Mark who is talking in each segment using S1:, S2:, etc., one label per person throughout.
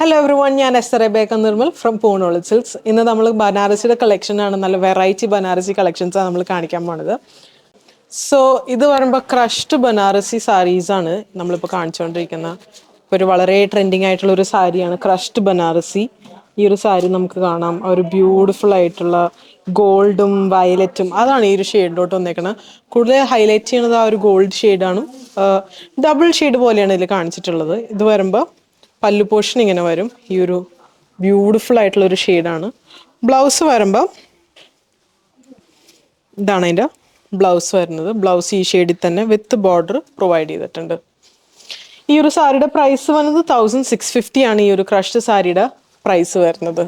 S1: Hello everyone, ഞാൻ S Rebecca Nirmal from Poonoli silks. ഇന്ന് നമ്മൾ ബനാറസിയുടെ കളക്ഷനാണ്, നല്ല വെറൈറ്റി ബനാറസി കളക്ഷൻസാണ് നമ്മൾ കാണിക്കാൻ പോണത്. സോ ഇത് പറയുമ്പോൾ ക്രഷ്ഡ് ബനാറസി സാരീസാണ് നമ്മളിപ്പോൾ കാണിച്ചുകൊണ്ടിരിക്കുന്നത്. ഇപ്പോൾ ഒരു വളരെ ട്രെൻഡിങ് ആയിട്ടുള്ള ഒരു സാരിയാണ് ക്രഷ്ഡ് ബനാറസി. ഈ ഒരു സാരി നമുക്ക് കാണാം, ഒരു ബ്യൂട്ടിഫുൾ ആയിട്ടുള്ള ഗോൾഡും വയലറ്റും, അതാണ് ഈ ഒരു ഷെയ്ഡിലോട്ട് വന്നേക്കുന്നത്. കൂടുതൽ ഹൈലൈറ്റ് ചെയ്യുന്നത് ആ ഒരു ഗോൾഡ് ഷെയ്ഡാണ്. ഡബിൾ ഷെയ്ഡ് പോലെയാണ് ഇതിൽ കാണിച്ചിട്ടുള്ളത്. ഇത് വരുമ്പോൾ പല്ലു പോർഷൻ ഇങ്ങനെ വരും, ഈ ഒരു ബ്യൂട്ടിഫുൾ ആയിട്ടുള്ള ഒരു ഷെയ്ഡാണ്. ബ്ലൗസ് വരുമ്പോൾ ഇതാണ് അതിൻ്റെ ബ്ലൗസ് വരുന്നത്. ബ്ലൗസ് ഈ ഷെയ്ഡിൽ തന്നെ വിത്ത് ബോർഡർ പ്രൊവൈഡ് ചെയ്തിട്ടുണ്ട്. ഈ ഒരു സാരിയുടെ പ്രൈസ് വന്നത് 1650 ആണ്. ഈ ഒരു ക്രഷ്ഡ് സാരിയുടെ പ്രൈസ് വരുന്നത്.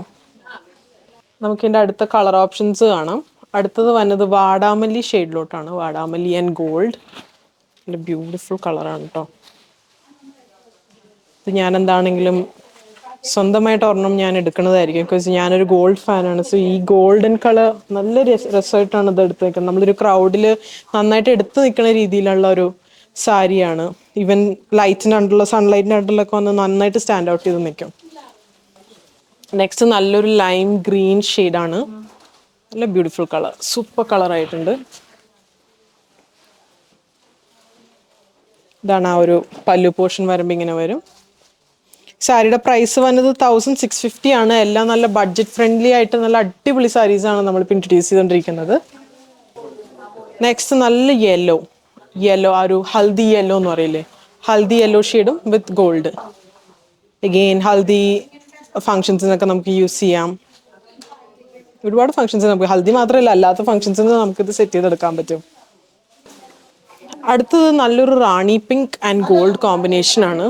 S1: നമുക്കിതിൻ്റെ അടുത്ത കളർ ഓപ്ഷൻസ് കാണാം. അടുത്തത് വന്നത് വാടാമല്ലി ഷെയ്ഡിലോട്ടാണ്. വാടാമല്ലി ആൻഡ് ഗോൾഡ്, നല്ല ബ്യൂട്ടിഫുൾ കളറാണ് കേട്ടോ. ഇത് ഞാൻ എന്താണെങ്കിലും സ്വന്തമായിട്ട് ഒരെണ്ണം ഞാൻ എടുക്കുന്നതായിരിക്കും, ബിക്കോസ് ഞാനൊരു ഗോൾഡ് ഫാനാണ്. സോ ഈ ഗോൾഡൻ കളർ നല്ല രസമായിട്ടാണ് ഇത് എടുത്ത് നിൽക്കുന്നത്. നമ്മളൊരു ക്രൗഡിൽ നന്നായിട്ട് എടുത്ത് നിൽക്കുന്ന രീതിയിലുള്ള ഒരു സാരിയാണ്. ഈവൻ ലൈറ്റിൻ്റെ അണ്ടറിലോ സൺലൈറ്റിൻ്റെ അണ്ടറിലൊക്കെ വന്ന് നന്നായിട്ട് സ്റ്റാൻഡ് ഔട്ട് ചെയ്ത് നിൽക്കും. നെക്സ്റ്റ് നല്ലൊരു ലൈം ഗ്രീൻ ഷെയ്ഡാണ്, നല്ല ബ്യൂട്ടിഫുൾ കളർ, സൂപ്പർ കളറായിട്ടുണ്ട്. ഇതാണ് ആ ഒരു പല്ലു പോർഷൻ വരുമ്പോൾ ഇങ്ങനെ വരും. സാരിയുടെ പ്രൈസ് വന്നത് 1650 ആണ്. എല്ലാം നല്ല ബഡ്ജറ്റ് ഫ്രണ്ട്ലി ആയിട്ട് നല്ല അടിപൊളി സാരീസാണ് നമ്മളിപ്പോൾ ഇൻട്രൊഡ്യൂസ് ചെയ്തുകൊണ്ടിരിക്കുന്നത്. നെക്സ്റ്റ് നല്ല യെല്ലോ ആ ഒരു ഹൽദി യെല്ലോ എന്ന് പറയില്ലേ, ഹൽദി യെല്ലോ ഷെയ്ഡും വിത്ത് ഗോൾഡ്. അഗെയിൻ ഹൽദി ഫങ്ഷൻസിനൊക്കെ നമുക്ക് യൂസ് ചെയ്യാം. ഒരുപാട് ഫങ്ഷൻസ് നമുക്ക്, ഹൽദി മാത്രമല്ല അല്ലാത്ത ഫങ്ഷൻസിന് നമുക്കിത് സെറ്റ് ചെയ്തെടുക്കാൻ പറ്റും. അടുത്തത് നല്ലൊരു റാണി പിങ്ക് ആൻഡ് ഗോൾഡ് കോമ്പിനേഷൻ ആണ്.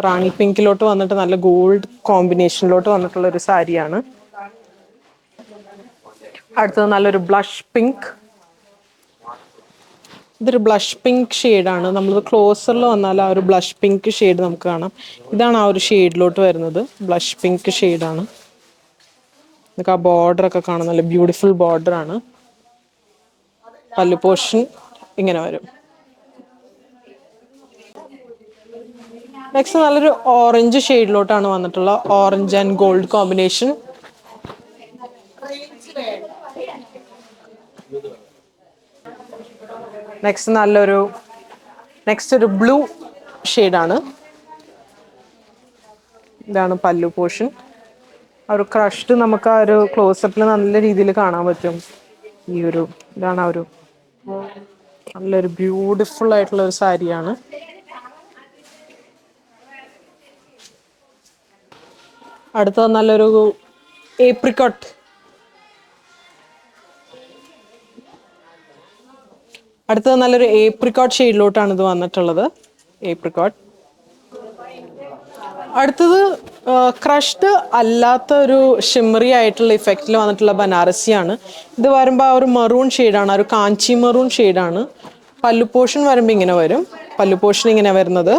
S1: റാണി പിങ്കിലോട്ട് വന്നിട്ട് നല്ല ഗോൾഡ് കോമ്പിനേഷനിലോട്ട് വന്നിട്ടുള്ള ഒരു സാരിയാണ്. അടുത്തത് നല്ലൊരു ബ്ലഷ് പിങ്ക്. ഇതൊരു ബ്ലഷ് പിങ്ക് ഷെയ്ഡാണ്. നമ്മൾ ക്ലോസറിൽ വന്നാൽ ആ ഒരു ബ്ലഷ് പിങ്ക് ഷെയ്ഡ് നമുക്ക് കാണാം. ഇതാണ് ആ ഒരു ഷെയ്ഡിലോട്ട് വരുന്നത്, ബ്ലഷ് പിങ്ക് ഷെയ്ഡാണ്. നമുക്ക് ആ ബോർഡർ ഒക്കെ കാണാം, നല്ല ബ്യൂട്ടിഫുൾ ബോർഡർ ആണ്. പല്ലു പോർഷൻ ഇങ്ങനെ വരും. നെക്സ്റ്റ് നല്ലൊരു ഓറഞ്ച് ഷെയ്ഡിലോട്ടാണ് വന്നിട്ടുള്ള, orange and gold combination. Next ഒരു ബ്ലൂ ഷെയ്ഡാണ്. ഇതാണ് പല്ലു പോർഷൻ. ആ ഒരു ക്രഷ്ഡ് നമുക്ക് ആ ഒരു ക്ലോസപ്പിൽ നല്ല രീതിയിൽ കാണാൻ പറ്റും. ഇതാണ് ആ ഒരു നല്ലൊരു ബ്യൂട്ടിഫുൾ ആയിട്ടുള്ള ഒരു സാരിയാണ്. അടുത്തത് നല്ലൊരു ഏപ്രിക്കോട്ട്. അടുത്തത് നല്ലൊരു ഏപ്രിക്കോട്ട് ഷെയ്ഡിലോട്ടാണ് ഇത് വന്നിട്ടുള്ളത്, ഏപ്രിക്കോട്ട്. അടുത്തത് ക്രഷ്ഡ് അല്ലാത്ത ഒരു ഷിമ്മറി ആയിട്ടുള്ള ഇഫക്റ്റിൽ വന്നിട്ടുള്ള ബനാറസിയാണ്. ഇത് വരുമ്പോൾ ആ ഒരു മറൂൺ ഷെയ്ഡാണ്, ഒരു കാഞ്ചി മറൂൺ ഷെയ്ഡാണ്. പല്ലു പോർഷൻ വരുമ്പോൾ ഇങ്ങനെ വരും. പല്ലു പോർഷൻ ഇങ്ങനെ വരുന്നത്.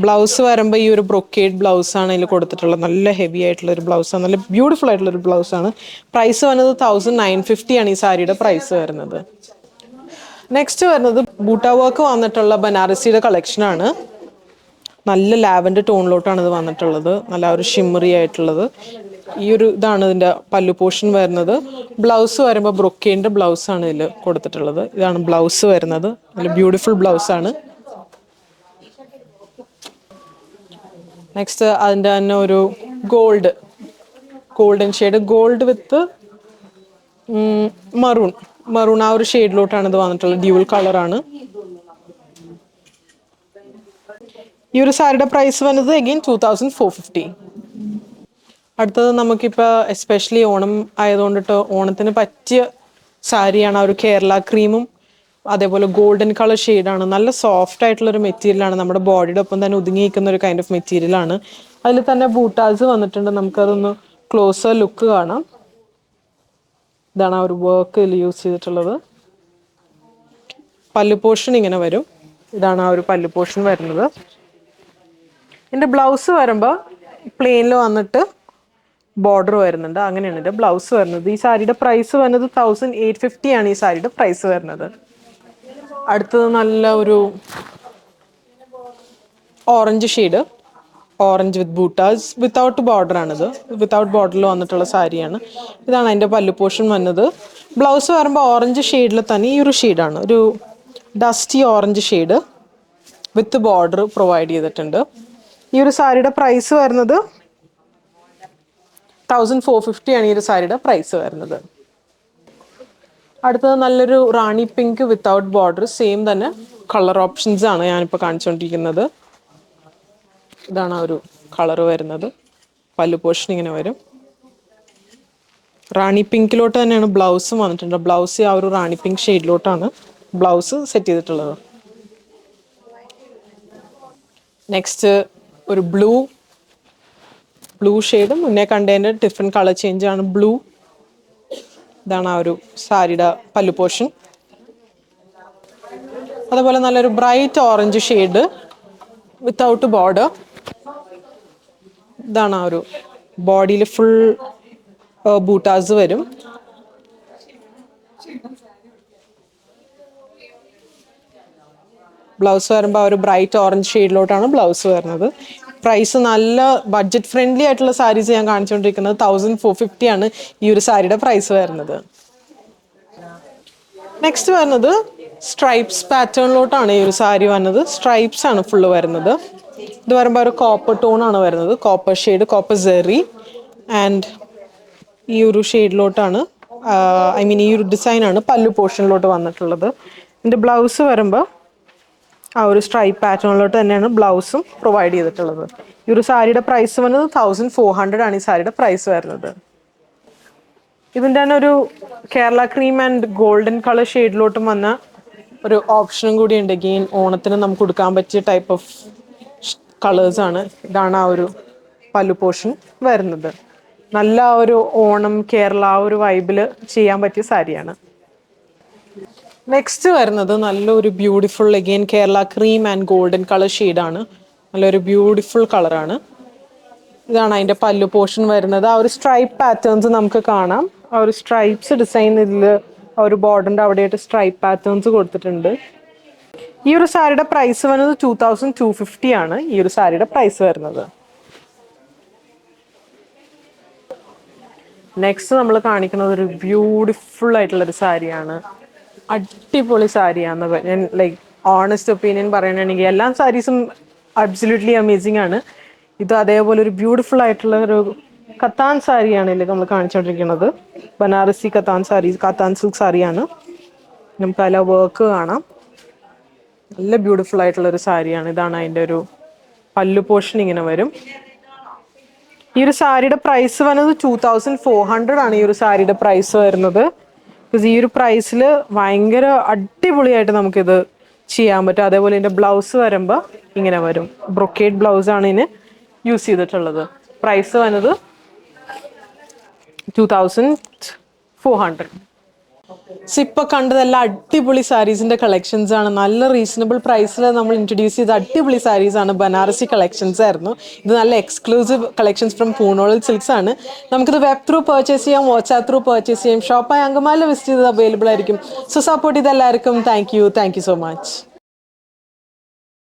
S1: ബ്ലൗസ് വരുമ്പോൾ ഈ ഒരു ബ്രൊക്കേഡ് ബ്ലൗസാണ് ഇതിൽ കൊടുത്തിട്ടുള്ളത്. നല്ല ഹെവി ആയിട്ടുള്ള ഒരു ബ്ലൗസാണ്, നല്ല ബ്യൂട്ടിഫുൾ ആയിട്ടുള്ള ഒരു ബ്ലൗസാണ്. പ്രൈസ് വരുന്നത് 1950 ആണ് ഈ സാരിയുടെ പ്രൈസ് വരുന്നത്. നെക്സ്റ്റ് വരുന്നത് ബൂട്ട വർക്ക് വന്നിട്ടുള്ള ബനാറസിയുടെ കളക്ഷനാണ്. നല്ല ലാവൻഡർ ടോണിലോട്ടാണ് ഇത് വന്നിട്ടുള്ളത്, നല്ല ഒരു ഷിമ്മറി ആയിട്ടുള്ളത്. ഇതാണ് ഇതിൻ്റെ പല്ലു പോർഷൻ വരുന്നത്. ബ്ലൗസ് വരുമ്പോൾ ബ്രൊക്കേഡിൻ്റെ ബ്ലൗസാണ് ഇതിൽ കൊടുത്തിട്ടുള്ളത്. ഇതാണ് ബ്ലൗസ് വരുന്നത്, നല്ല ബ്യൂട്ടിഫുൾ ബ്ലൗസാണ്. നെക്സ്റ്റ് അതിൻ്റെ തന്നെ ഒരു ഗോൾഡൻ ഷെയ്ഡ്, ഗോൾഡ് വിത്ത് മറൂൺ ആ ഒരു ഷെയ്ഡിലോട്ടാണ് ഇത് വന്നിട്ടുള്ളത്. ഡ്യൂവൽ കളറാണ്. ഈ ഒരു സാരിയുടെ പ്രൈസ് വന്നത് അഗെയിൻ 2450. അടുത്തത് നമുക്കിപ്പോൾ എസ്പെഷ്യലി ഓണം ആയതുകൊണ്ടിട്ട് ഓണത്തിന് പറ്റിയ സാരിയാണ്. ആ ഒരു കേരള ക്രീമും അതേപോലെ ഗോൾഡൻ കളർ ഷെയ്ഡാണ്. നല്ല സോഫ്റ്റ് ആയിട്ടുള്ളൊരു മെറ്റീരിയലാണ്, നമ്മുടെ ബോഡിയുടെ ഒപ്പം തന്നെ ഒതുങ്ങി നിൽക്കുന്ന ഒരു കൈൻഡ് ഓഫ് മെറ്റീരിയലാണ്. അതിൽ തന്നെ ബൂട്ടാസ് വന്നിട്ടുണ്ട്. നമുക്കതൊന്ന് ക്ലോസർ ലുക്ക് കാണാം. ഇതാണ് ആ ഒരു വർക്ക് ഇതിൽ യൂസ് ചെയ്തിട്ടുള്ളത്. പല്ലു പോർഷൻ ഇങ്ങനെ വരും. ഇതാണ് ആ ഒരു പല്ലു പോർഷൻ വരുന്നത്. എൻ്റെ ബ്ലൗസ് വരുമ്പോൾ പ്ലെയിനിൽ വന്നിട്ട് ബോർഡർ വരുന്നുണ്ട്, അങ്ങനെയാണ് എൻ്റെ ബ്ലൗസ് വരുന്നത്. ഈ സാരിയുടെ പ്രൈസ് വരുന്നത് 1850 ആണ് ഈ സാരിയുടെ പ്രൈസ് വരുന്നത്. അടുത്തത് നല്ല ഒരു orange shade. Orange with buttas without border ആണിത്. വിത്തൗട്ട് ബോർഡറിൽ വന്നിട്ടുള്ള സാരിയാണ്. ഇതാണ് അതിൻ്റെ പല്ലു പോർഷൻ വന്നത്. ബ്ലൗസ് വരുമ്പോൾ ഓറഞ്ച് ഷെയ്ഡിൽ തന്നെ ഈ ഒരു ഷെയ്ഡാണ്, ഒരു ഡസ്റ്റി ഓറഞ്ച് ഷെയ്ഡ് വിത്ത് ബോർഡർ പ്രൊവൈഡ് ചെയ്തിട്ടുണ്ട്. ഈ ഒരു സാരിയുടെ പ്രൈസ് വരുന്നത് 1450 ആണ് ഈ ഒരു സാരിയുടെ പ്രൈസ് വരുന്നത്. അടുത്തത് നല്ലൊരു റാണി പിങ്ക് വിത്തൗട്ട് ബോർഡർ, സെയിം തന്നെ കളർ ഓപ്ഷൻസ് ആണ് ഞാനിപ്പോൾ കാണിച്ചുകൊണ്ടിരിക്കുന്നത്. ഇതാണ് ആ ഒരു കളർ വരുന്നത്. പല്ലു പോർഷൻ ഇങ്ങനെ വരും. റാണി പിങ്കിലോട്ട് തന്നെയാണ് ബ്ലൗസും വന്നിട്ടുണ്ട്. ബ്ലൗസ് ആ ഒരു റാണി പിങ്ക് ഷെയ്ഡിലോട്ടാണ് ബ്ലൗസ് സെറ്റ് ചെയ്തിട്ടുള്ളത്. നെക്സ്റ്റ് ഒരു ബ്ലൂ ഷെയ്ഡ്, മുന്നേ കണ്ടതിൻ്റെ ഡിഫറെൻറ്റ് കളർ ചേഞ്ച് ആണ് ബ്ലൂ. ഇതാണ് ആ ഒരു സാരിയുടെ പല്ലു പോർഷൻ. അതുപോലെ നല്ലൊരു bright orange shade without border. ഇതാണ് ആ ഒരു ബോഡിയിൽ ഫുൾ ബൂട്ടാസ് വരും. ബ്ലൗസ് വരുമ്പോൾ ആ ഒരു ബ്രൈറ്റ് ഓറഞ്ച് ഷെയ്ഡിലോട്ടാണ് ബ്ലൗസ് വരുന്നത്. പ്രൈസ് നല്ല ബഡ്ജറ്റ് ഫ്രണ്ട്ലി ആയിട്ടുള്ള സാരീസ് ഞാൻ കാണിച്ചുകൊണ്ടിരിക്കുന്നത്. 1450 ആണ് ഈ ഒരു സാരിയുടെ പ്രൈസ് വരുന്നത്. നെക്സ്റ്റ് വരുന്നത് സ്ട്രൈപ്സ് പാറ്റേണിലോട്ടാണ് ഈ ഒരു സാരി വന്നത്. സ്ട്രൈപ്സ് ആണ് ഫുള്ള് വരുന്നത്. ഇത് വരുമ്പോൾ ഒരു കോപ്പർ ടോൺ ആണ് വരുന്നത്, കോപ്പർ ഷെയ്ഡ്, കോപ്പർ സെറി. ആൻഡ് ഈ ഒരു ഷെയ്ഡിലോട്ടാണ്, ഐ മീൻ ഈ ഒരു ഡിസൈനാണ് പല്ലു പോർഷനിലോട്ട് വന്നിട്ടുള്ളത്. ഇതിൻ്റെ ബ്ലൗസ് വരുമ്പോൾ ആ ഒരു സ്ട്രൈപ്പ് പാറ്റേണിലോട്ട് തന്നെയാണ് ബ്ലൗസും പ്രൊവൈഡ് ചെയ്തിട്ടുള്ളത്. ഈ ഒരു സാരിയുടെ പ്രൈസ് വന്നത് 1400 ആണ് ഈ സാരിയുടെ പ്രൈസ് വരുന്നത്. ഇതിൻ്റെ തന്നെ ഒരു Kerala cream and golden colour ഷെയ്ഡിലോട്ടും വന്ന ഒരു ഓപ്ഷനും കൂടി ഉണ്ട്. ഗെയിൻ ഓണത്തിന് നമുക്ക് കൊടുക്കാൻ പറ്റിയ ടൈപ്പ് ഓഫ് കളേഴ്സാണ്. ഇതാണ് ആ ഒരു പല്ലു പോർഷൻ വരുന്നത്. നല്ല ഒരു ഓണം കേരള ആ ഒരു വൈബിൽ ചെയ്യാൻ പറ്റിയ സാരിയാണ്. നെക്സ്റ്റ് വരുന്നത് നല്ലൊരു beautiful again Kerala cream and golden colour ഷെയ്ഡാണ്. നല്ലൊരു ബ്യൂട്ടിഫുൾ കളറാണ്. ഇതാണ് അതിൻ്റെ പല്ലു പോർഷൻ വരുന്നത്. ആ ഒരു സ്ട്രൈപ്പ് പാറ്റേൺസ് നമുക്ക് കാണാം. ആ ഒരു സ്ട്രൈപ്സ് ഡിസൈൻ ഇതിൽ ആ ഒരു ബോർഡറിൻ്റെ അവിടെയായിട്ട് സ്ട്രൈപ്പ് പാറ്റേൺസ് കൊടുത്തിട്ടുണ്ട്. ഈ ഒരു സാരിയുടെ പ്രൈസ് വരുന്നത് 2250 ആണ് ഈ ഒരു സാരിയുടെ പ്രൈസ് വരുന്നത്. നെക്സ്റ്റ് നമ്മൾ കാണിക്കുന്നത് ഒരു ബ്യൂട്ടിഫുൾ ആയിട്ടുള്ളൊരു സാരിയാണ്. അടിപൊളി സാരിയാണ്. ഞാൻ ലൈക്ക് ഓണസ്റ്റ് ഒപ്പീനിയൻ പറയുകയാണെങ്കിൽ എല്ലാ സാരീസും അബ്സല്യൂട്ട്ലി അമേസിങ് ആണ്. ഇത് അതേപോലെ ഒരു ബ്യൂട്ടിഫുൾ ആയിട്ടുള്ള ഒരു കത്താൻ സാരിയാണ് ഇതിൽ നമ്മൾ കാണിച്ചുകൊണ്ടിരിക്കുന്നത്. ബനാറസി കത്താൻ സാരി, കത്താൻ സിൽക്ക് സാരിയാണ്. നമുക്ക് അതിലെ വർക്ക് കാണാം. നല്ല ബ്യൂട്ടിഫുൾ ആയിട്ടുള്ളൊരു സാരിയാണ്. ഇതാണ് അതിൻ്റെ ഒരു പല്ലു പോർഷൻ ഇങ്ങനെ വരും. ഈ ഒരു സാരിയുടെ പ്രൈസ് വന്നത് 2400 ആണ് ഈ ഒരു സാരിയുടെ പ്രൈസ് വരുന്നത്. ബിക്കോസ് ഈ ഒരു പ്രൈസിൽ ഭയങ്കര അടിപൊളിയായിട്ട് നമുക്കിത് ചെയ്യാൻ പറ്റും. അതേപോലെ ഇതിൻ്റെ ബ്ലൗസ് വരുമ്പോൾ ഇങ്ങനെ വരും. ബ്രൊക്കേഡ് ബ്ലൗസാണ് ഇതിന് യൂസ് ചെയ്തിട്ടുള്ളത്. പ്രൈസ് വന്നത് 2400. സോ ഇപ്പോൾ കണ്ടതെല്ലാം അടിപൊളി സാരീസിൻ്റെ കളക്ഷൻസ് ആണ്. നല്ല റീസണബിൾ പ്രൈസിൽ നമ്മൾ ഇൻട്രൊഡ്യൂസ് ചെയ്ത അടിപൊളി സാരീസ് ആണ്. ബനാറസി കളക്ഷൻസ് ആയിരുന്നു ഇത്. നല്ല എക്സ്ക്ലൂസീവ് കളക്ഷൻസ് ഫ്രം പൂണോളൽ സിൽക്സ് ആണ്. നമുക്കിത് വെബ് ത്രൂ പർച്ചേസ് ചെയ്യാം, വാട്സാപ്പ് ത്രൂ പർച്ചേസ് ചെയ്യാം. ഷോപ്പായി അങ്കമാലിൽ വിസിറ്റ് ചെയ്ത് അവൈലബിൾ ആയിരിക്കും. സോ സപ്പോർട്ട് ചെയ്ത എല്ലാവർക്കും താങ്ക് യു സോ മച്ച്.